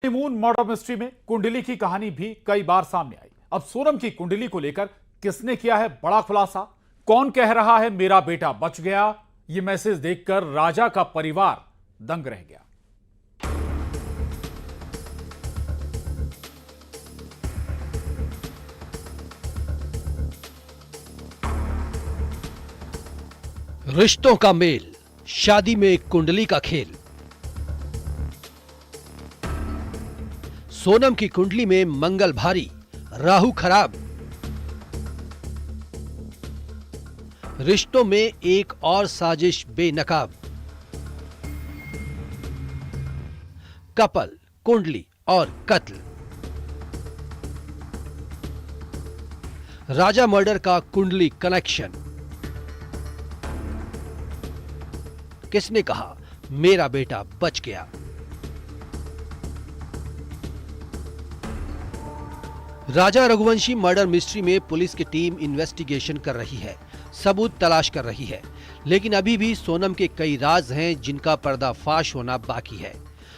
Honeymoon murder mystery में कुंडली की कहानी भी कई बार सामने आई। अब सोनम की कुंडली को लेकर किसने किया है बड़ा खुलासा, कौन कह रहा है मेरा बेटा बच गया, यह मैसेज देखकर राजा का परिवार दंग रह गया। रिश्तों का मेल, शादी में एक कुंडली का खेल। सोनम की कुंडली में मंगल भारी, राहु खराब। रिश्तों में एक और साजिश बेनकाब। कपल, कुंडली और कत्ल। राजा मर्डर का कुंडली कनेक्शन। किसने कहा मेरा बेटा बच गया? राजा रघुवंशी मर्डर मिस्ट्री में पुलिस की टीम इन्वेस्टिगेशन कर रही है, सबूत तलाश कर रही है, लेकिन अभी भी सोनम के कई राज हैं जिनका पर्दाफाश होना बाकी है।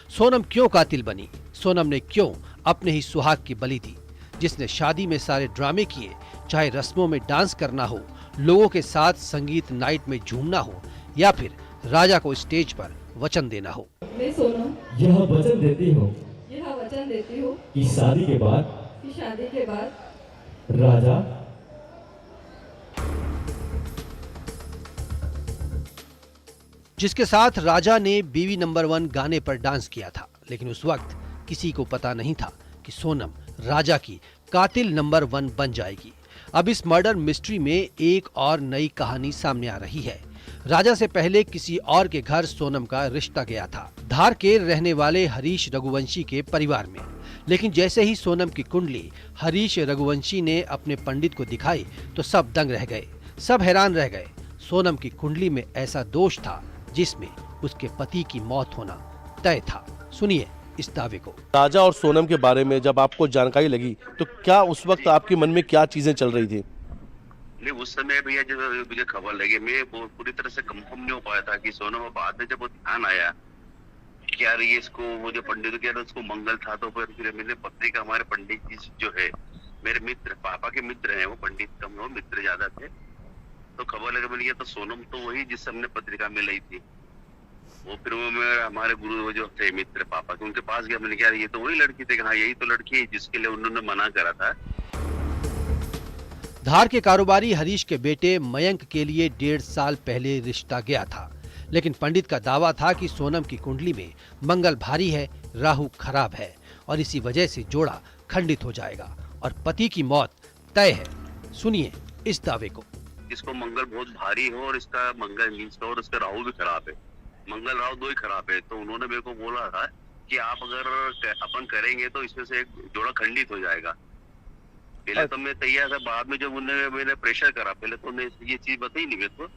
सोनम क्यों कातिल बनी? सोनम ने क्यों अपने ही सुहाग की बलि दी? जिसने शादी में सारे ड्रामे किए, चाहे रस्मों में डांस करना हो, लोगों के साथ संगीत नाइट में झूमना हो, या फिर राजा को स्टेज पर वचन देना हो। मैं सोनम यह वचन देती हूँ कि शादी के बाद राजा जिसके साथ राजा ने बीवी नंबर 1 गाने पर डांस किया था, लेकिन उस वक्त किसी को पता नहीं था कि सोनम राजा की कातिल नंबर 1 बन जाएगी। अब इस मर्डर मिस्ट्री में एक और नई कहानी सामने आ रही है। राजा से पहले किसी और के घर सोनम का रिश्ता गया था, धार के रहने वाले हरीश रघुवंशी के परिवार में। लेकिन जैसे ही सोनम की कुंडली हरीश रघुवंशी ने अपने पंडित को दिखाई तो सब दंग रह गए, सब हैरान रह गए। सोनम की कुंडली में ऐसा दोष था जिसमें उसके पति की मौत होना तय था। सुनिए इस दावे को। राजा और सोनम के बारे में जब आपको जानकारी लगी तो क्या उस वक्त आपके मन में क्या चीजें चल रही थी? नहीं, उस समय भैया जब मुझे खबर लगी, मैं पूरी तरह से कंफर्म नहीं हो पाया था कि सोनम। बाद में जब वो ध्यान आया कि यार ये इसको, वो जो पंडित कह रहा उसको मंगल था, तो फिर मैंने पत्रिका, हमारे पंडित जी जो है मेरे मित्र, पापा के मित्र हैं, वो पंडित कम हो, मित्र ज्यादा थे, तो खबर लगा मैंने, तो सोनम तो वही जिस हमने पत्रिका में लाई थी। वो फिर वो मैं हमारे गुरु जो थे मित्र पापा के, उनके पास गया। मैंने कहा ये तो वही लड़की थी। हाँ यही तो लड़की है जिसके लिए उन्होंने मना करा था। धार के कारोबारी हरीश के बेटे मयंक के लिए 1.5 साल पहले रिश्ता गया था, लेकिन पंडित का दावा था कि सोनम की कुंडली में मंगल भारी है, राहु खराब है और इसी वजह से जोड़ा खंडित हो जाएगा और पति की मौत तय है। सुनिए इस दावे को। इसको मंगल बहुत भारी हो और इसका मंगल मीन्स और इसका राहु भी खराब है, मंगल राहु दो ही खराब है। तो उन्होंने मेरे को बोला था कि आप अगर अपन करेंगे तो इसमें से एक जोड़ा खंडित हो जाएगा। पहले तो मैं तैयार था, बाद में जब मैंने प्रेशर करा, पहले तो ये चीज बताई नहीं मेरे को।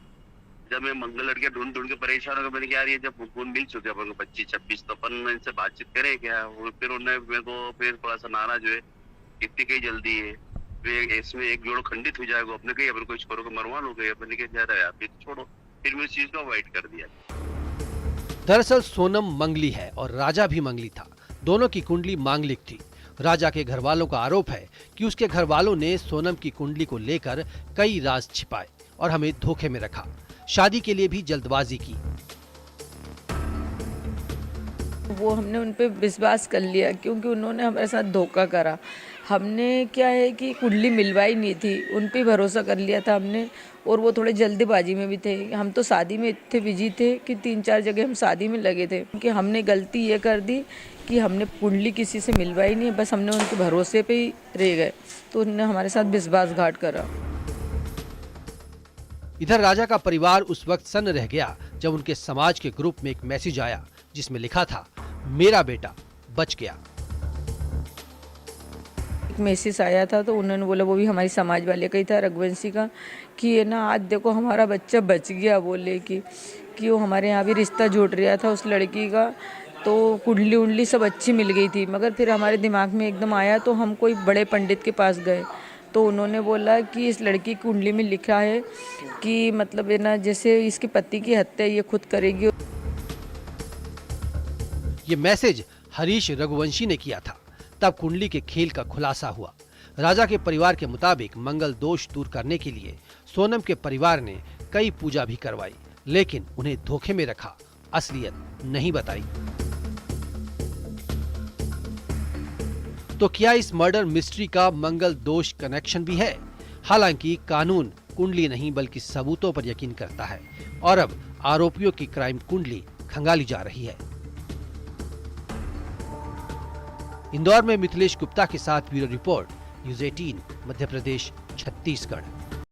जब मैं मंगल लड़के ढूंढ के परेशान हो गया, मैंने कहा यार ये जब फोन मिल चुके अपन को 25-26, तो अपन इनसे बातचीत करें क्या? फिर उन्होंने मेरे को फिर थोड़ा सा नाराज हुए, इतनी कहीं जल्दी है, इसमें एक जोड़ खंडित हो जाएगा। अपने कही अपन को छोड़ो को मरवा लो गए, अपने कहा जा रहा है फिर छोड़ो। फिर मैं इस चीज को अवॉइड कर दिया। दरअसल सोनम मंगली है और राजा भी मंगली था, दोनों की कुंडली मांगलिक थी। राजा के घर वालों का आरोप है कि उसके घर वालों ने सोनम की कुंडली को लेकर कई राज छिपाए और हमें धोखे में रखा, शादी के लिए भी जल्दबाजी की। वो हमने उन पे विश्वास कर लिया क्योंकि उन्होंने हमारे साथ धोखा करा। हमने क्या है कि कुंडली मिलवाई नहीं थी, उन पे भरोसा कर लिया था हमने, और वो थोड़े जल्दबाजी में भी थे। हम तो शादी में इतने बिजी थे कि 3-4 जगह हम शादी में लगे थे, क्योंकि हमने गलती ये कर दी कि हमने कुंडली किसी से मिलवाई नहीं, बस हमने उनके भरोसे पे ही रह गए, तो उन्होंने हमारे साथ विश्वासघात करा। इधर राजा का परिवार उस वक्त सन्न रह गया जब उनके समाज के ग्रुप में एक मैसेज आया जिसमें लिखा था मेरा बेटा बच गया। एक मैसेज आया था तो उन्होंने बोला, वो भी हमारी समाज वाले का ही था, रघुवंशी का, कि ये ना आज देखो हमारा बच्चा बच गया। बोले कि वो हमारे यहाँ भी रिश्ता जुड़ रहा था उस लड़की का, तो कुंडली उंडली सब अच्छी मिल गई थी। मगर फिर हमारे दिमाग में एकदम आया तो हम कोई बड़े पंडित के पास गए, तो उन्होंने बोला कि इस लड़की की कुंडली में लिखा है कि मतलब है ना, जैसे इसके पति की हत्या ये खुद करेगी। ये मैसेज हरीश रघुवंशी ने किया था। तब कुंडली के खेल का खुलासा हुआ। राजा के परिवार के मुताबिक मंगल दोष दूर करने के लिए सोनम के परिवार ने कई पूजा भी करवाई, लेकिन उन्हें धोखे में रखा, असलियत नहीं बताई। तो क्या इस मर्डर मिस्ट्री का मंगल दोष कनेक्शन भी है? हालांकि कानून कुंडली नहीं बल्कि सबूतों पर यकीन करता है और अब आरोपियों की क्राइम कुंडली खंगाली जा रही है। इंदौर में मिथिलेश गुप्ता के साथ bureau report, news 18 Madhya Pradesh, Chhattisgarh.